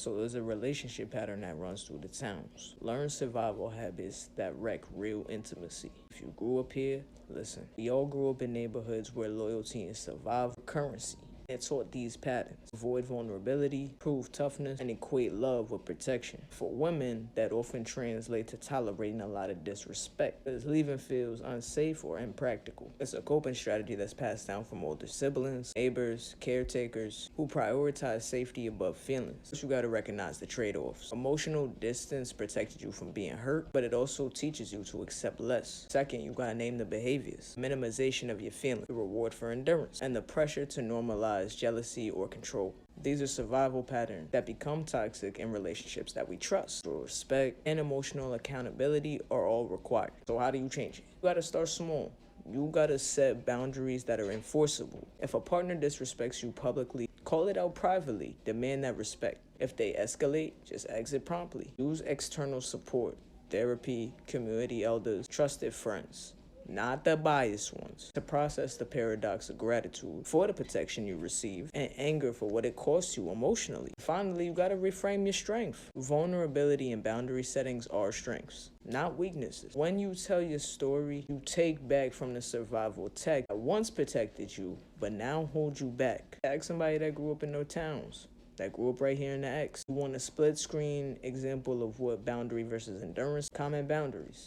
Also, there's a relationship pattern that runs through the towns. Learn survival habits that wreck real intimacy. If you grew up here, listen. We all grew up in neighborhoods where loyalty and survival were currency. It taught these patterns: avoid vulnerability, prove toughness, and equate love with protection. For women, that often translates to tolerating a lot of disrespect, because leaving feels unsafe or impractical. It's a coping strategy that's passed down from older siblings, neighbors, caretakers, who prioritize safety above feelings. First, you gotta recognize the trade-offs. Emotional distance protected you from being hurt, but it also teaches you to accept less. Second, you gotta name the behaviors: minimization of your feelings, the reward for endurance, and the pressure to normalize jealousy or control. These are survival patterns that become toxic in relationships that we trust. So respect and emotional accountability are all required. So how do you change it? You gotta start small. You gotta set boundaries that are enforceable. If a partner disrespects you publicly, call it out privately. Demand that respect. If they escalate, just exit promptly. Use external support: therapy, community elders, trusted friends, not the biased ones, to process the paradox of gratitude for the protection you receive and anger for what it costs you emotionally. Finally, you gotta reframe your strength. Vulnerability and boundary settings are strengths, not weaknesses. When you tell your story, you take back from the survival tech that once protected you, but now holds you back. Ask somebody that grew up in no towns, that grew up right here in the X. You want a split screen example of what boundary versus endurance? Comment boundaries.